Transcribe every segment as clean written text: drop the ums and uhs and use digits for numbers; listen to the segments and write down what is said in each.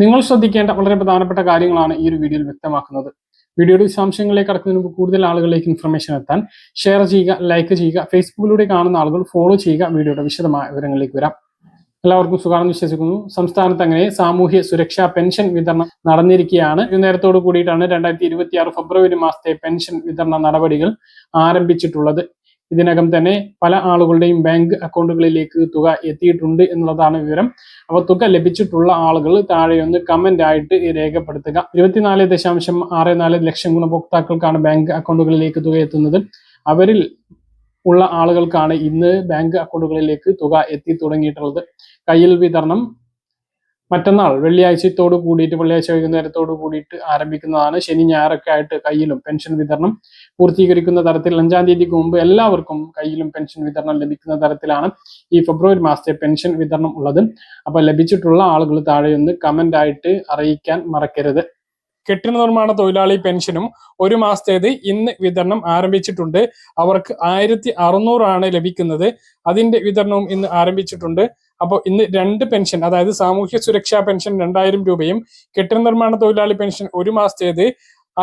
നിങ്ങൾ ശ്രദ്ധിക്കേണ്ട വളരെ പ്രധാനപ്പെട്ട കാര്യങ്ങളാണ് ഈ ഒരു വീഡിയോയിൽ വ്യക്തമാക്കുന്നത്. വീഡിയോയുടെ വിശദാംശങ്ങളിലേക്ക് കടക്കുന്നതിന് മുമ്പ് കൂടുതൽ ആളുകളിലേക്ക് ഇൻഫർമേഷൻ എത്താൻ ഷെയർ ചെയ്യുക, ലൈക്ക് ചെയ്യുക, ഫേസ്ബുക്കിലൂടെ കാണുന്ന ആളുകൾ ഫോളോ ചെയ്യുക. വീഡിയോയുടെ വിശദമായ വിവരങ്ങളിലേക്ക് വരാം. എല്ലാവർക്കും സുഖമാണെന്ന് വിശ്വസിക്കുന്നു. സംസ്ഥാനത്ത് അങ്ങനെ സാമൂഹ്യ സുരക്ഷാ പെൻഷൻ വിതരണം നടന്നിരിക്കുകയാണ്. നേരത്തോടു കൂടിയിട്ടാണ് 2026 ഫെബ്രുവരി മാസത്തെ പെൻഷൻ വിതരണ നടപടികൾ ആരംഭിച്ചിട്ടുള്ളത്. ഇതിനകം തന്നെ പല ആളുകളുടെയും ബാങ്ക് അക്കൗണ്ടുകളിലേക്ക് തുക എത്തിയിട്ടുണ്ട് എന്നുള്ളതാണ് വിവരം. അപ്പോൾ തുക ലഭിച്ചിട്ടുള്ള ആളുകൾ താഴെയൊന്ന് കമന്റ് ആയിട്ട് രേഖപ്പെടുത്തുക. 24.64 ലക്ഷം ഗുണഭോക്താക്കൾക്കാണ് ബാങ്ക് അക്കൗണ്ടുകളിലേക്ക് തുക എത്തുന്നത്. അവരിൽ ഉള്ള ആളുകൾക്കാണ് ഇന്ന് ബാങ്ക് അക്കൗണ്ടുകളിലേക്ക് തുക എത്തി തുടങ്ങിയിട്ടുള്ളത്. കയ്യിൽ വിതരണം മറ്റന്നാൾ വെള്ളിയാഴ്ച വൈകുന്നേരത്തോടു കൂടിയിട്ട് ആരംഭിക്കുന്നതാണ്. ശനി ഞായറൊക്കെ ആയിട്ട് കയ്യിലും പെൻഷൻ വിതരണം പൂർത്തീകരിക്കുന്ന തരത്തിൽ 5-ാം തീയതിക്ക് മുമ്പ് എല്ലാവർക്കും കയ്യിലും പെൻഷൻ വിതരണം ലഭിക്കുന്ന തരത്തിലാണ് ഈ ഫെബ്രുവരി മാസത്തെ പെൻഷൻ വിതരണം ഉള്ളത്. അപ്പൊ ലഭിച്ചിട്ടുള്ള ആളുകൾ താഴെയൊന്ന് കമന്റ് ആയിട്ട് അറിയിക്കാൻ മറക്കരുത്. കെട്ടിട നിർമ്മാണ തൊഴിലാളി പെൻഷനും ഒരു മാസത്തേത് ഇന്ന് വിതരണം ആരംഭിച്ചിട്ടുണ്ട്. അവർക്ക് 1600 ലഭിക്കുന്നത്. അതിന്റെ വിതരണവും ഇന്ന് ആരംഭിച്ചിട്ടുണ്ട്. അപ്പോൾ ഇന്ന് 2 പെൻഷൻ, അതായത് സാമൂഹ്യ സുരക്ഷാ പെൻഷൻ 2000 രൂപയും കെട്ടിട നിർമ്മാണ തൊഴിലാളി പെൻഷൻ ഒരു മാസത്തേത്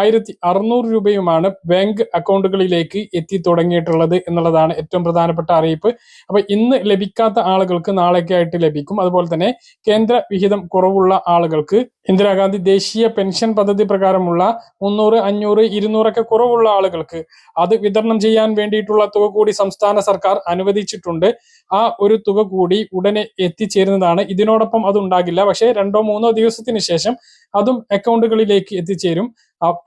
1600 രൂപയുമാണ് ബാങ്ക് അക്കൗണ്ടുകളിലേക്ക് എത്തി തുടങ്ങിയിട്ടുള്ളത് എന്നുള്ളതാണ് ഏറ്റവും പ്രധാനപ്പെട്ട അറിയിപ്പ്. അപ്പൊ ഇന്ന് ലഭിക്കാത്ത ആളുകൾക്ക് നാളേക്ക് ആയിട്ട് ലഭിക്കും. അതുപോലെ തന്നെ കേന്ദ്ര വിഹിതം കുറവുള്ള ആളുകൾക്ക് ഇന്ദിരാഗാന്ധി ദേശീയ പെൻഷൻ പദ്ധതി പ്രകാരമുള്ള 300, 500, 200 കുറവുള്ള ആളുകൾക്ക് അത് വിതരണം ചെയ്യാൻ വേണ്ടിയിട്ടുള്ള തുക കൂടി സംസ്ഥാന സർക്കാർ അനുവദിച്ചിട്ടുണ്ട്. ആ ഒരു തുക കൂടി ഉടനെ എത്തിച്ചേരുന്നതാണ്. ഇതിനോടൊപ്പം അത് ഉണ്ടാകില്ല, പക്ഷേ 2-3 ദിവസത്തിന് ശേഷം അതും അക്കൗണ്ടുകളിലേക്ക് എത്തിച്ചേരും.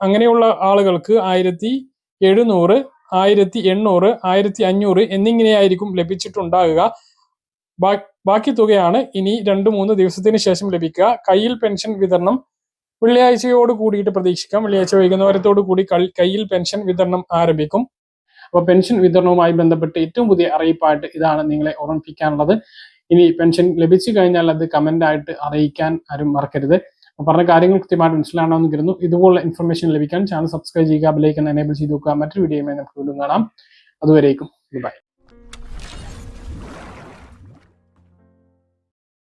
അങ്ങനെയുള്ള ആളുകൾക്ക് 1700, 1800, 1500 എന്നിങ്ങനെയായിരിക്കും ലഭിച്ചിട്ടുണ്ടാകുക. ബാക്കി തുകയാണ് ഇനി 2-3 ദിവസത്തിന് ശേഷം ലഭിക്കുക. കയ്യിൽ പെൻഷൻ വിതരണം വെള്ളിയാഴ്ചയോട് കൂടിയിട്ട് പ്രതീക്ഷിക്കാം. വെള്ളിയാഴ്ച വൈകുന്നേരത്തോടു കൂടി കയ്യിൽ പെൻഷൻ വിതരണം ആരംഭിക്കും. അപ്പോൾ പെൻഷൻ വിതരണവുമായി ബന്ധപ്പെട്ട് ഏറ്റവും പുതിയ അറിയിപ്പായിട്ട് ഇതാണ് നിങ്ങളെ ഓർമ്മിപ്പിക്കാനുള്ളത്. ഇനി പെൻഷൻ ലഭിച്ചു കഴിഞ്ഞാൽ അത് കമന്റ് ആയിട്ട് അറിയിക്കാൻ ആരും മറക്കരുത്. പറഞ്ഞ കാര്യങ്ങൾ കൃത്യമായിട്ട് മനസ്സിലാണെന്ന് കരുതുന്നു. ഇതുപോലുള്ള ഇൻഫർമേഷൻ ലഭിക്കാൻ ചാനൽ സബ്സ്ക്രൈബ് ചെയ്യുക, ബെൽ ഐക്കൺ എനേബിൾ ചെയ്ത് വെക്കുക. മറ്റൊരു വീഡിയോയുമായി നമുക്ക് വീണ്ടും കാണാം. അതുവരേക്കും ബൈ.